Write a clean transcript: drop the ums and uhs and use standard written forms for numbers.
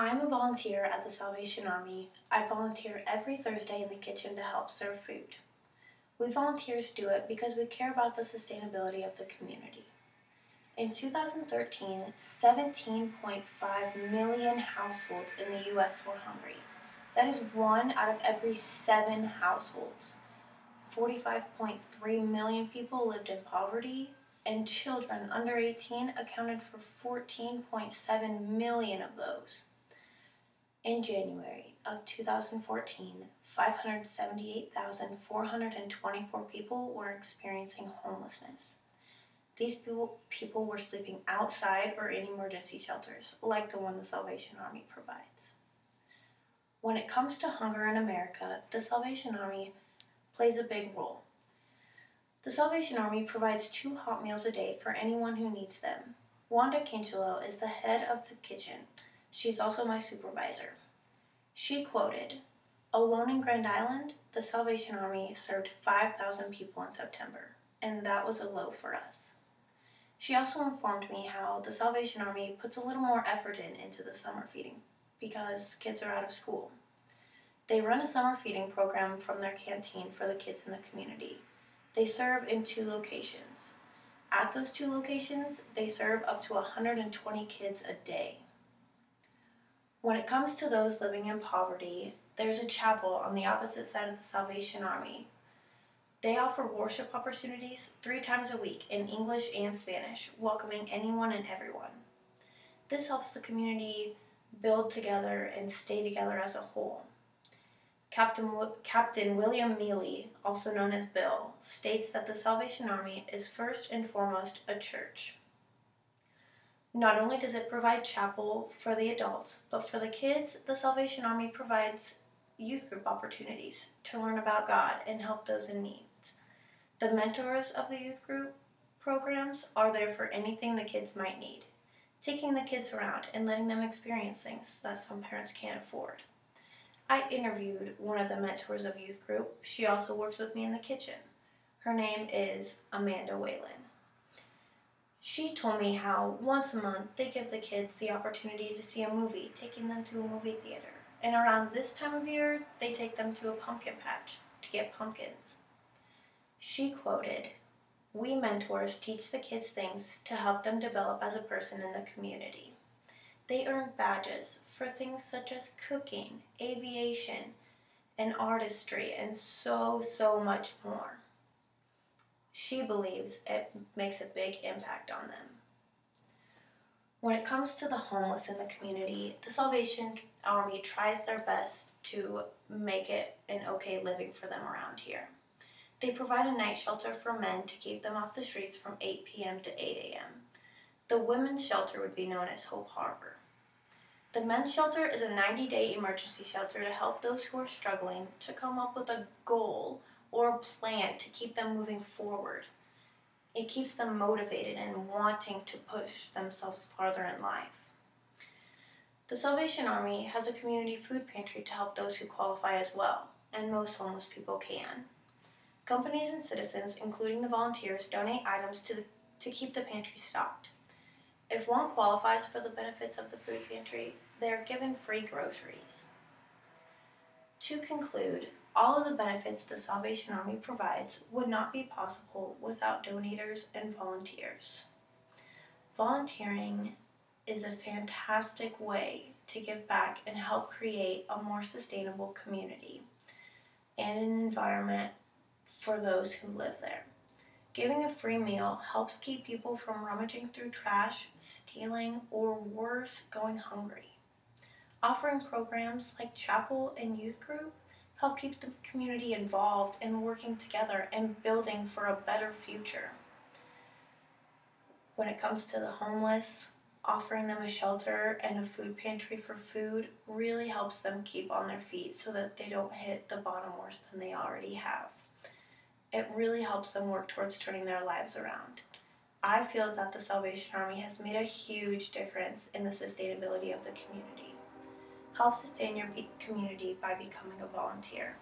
I'm a volunteer at the Salvation Army. I volunteer every Thursday in the kitchen to help serve food. We volunteers do it because we care about the sustainability of the community. In 2013, 17.5 million households in the U.S. were hungry. That is 1 out of every 7 households. 45.3 million people lived in poverty, and children under 18 accounted for 14.7 million of those. In January of 2014, 578,424 people were experiencing homelessness. These people were sleeping outside or in emergency shelters, like the one the Salvation Army provides. When it comes to hunger in America, the Salvation Army plays a big role. The Salvation Army provides 2 hot meals a day for anyone who needs them. Wanda Kinchelo is the head of the kitchen. She's also my supervisor. She quoted, "Alone in Grand Island, the Salvation Army served 5,000 people in September, and that was a low for us." She also informed me how the Salvation Army puts a little more effort into the summer feeding because kids are out of school. They run a summer feeding program from their canteen for the kids in the community. They serve in 2 locations. At those 2 locations, they serve up to 120 kids a day. When it comes to those living in poverty, there's a chapel on the opposite side of the Salvation Army. They offer worship opportunities 3 times a week in English and Spanish, welcoming anyone and everyone. This helps the community build together and stay together as a whole. Captain William Mealy, also known as Bill, states that the Salvation Army is first and foremost a church. Not only does it provide chapel for the adults, but for the kids, the Salvation Army provides youth group opportunities to learn about God and help those in need. The mentors of the youth group programs are there for anything the kids might need, taking the kids around and letting them experience things that some parents can't afford. I interviewed one of the mentors of youth group. She also works with me in the kitchen. Her name is Amanda Whalen. She told me how once a month they give the kids the opportunity to see a movie, taking them to a movie theater. And around this time of year, they take them to a pumpkin patch to get pumpkins. She quoted, "We mentors teach the kids things to help them develop as a person in the community. They earn badges for things such as cooking, aviation, and artistry, and so much more." She believes it makes a big impact on them. When it comes to the homeless in the community, the Salvation Army tries their best to make it an okay living for them around here. They provide a night shelter for men to keep them off the streets from 8 p.m. to 8 a.m. The women's shelter would be known as Hope Harbor. The men's shelter is a 90-day emergency shelter to help those who are struggling to come up with a goal or a plan to keep them moving forward. It keeps them motivated and wanting to push themselves farther in life. The Salvation Army has a community food pantry to help those who qualify as well, and most homeless people can. Companies and citizens, including the volunteers, donate items to keep the pantry stocked. If one qualifies for the benefits of the food pantry, they are given free groceries. To conclude, all of the benefits the Salvation Army provides would not be possible without donators and volunteers. Volunteering is a fantastic way to give back and help create a more sustainable community and an environment for those who live there. Giving a free meal helps keep people from rummaging through trash, stealing, or worse, going hungry. Offering programs like chapel and youth group help keep the community involved and working together and building for a better future. When it comes to the homeless, offering them a shelter and a food pantry for food really helps them keep on their feet so that they don't hit the bottom worse than they already have. It really helps them work towards turning their lives around. I feel that the Salvation Army has made a huge difference in the sustainability of the community. Help sustain your community by becoming a volunteer.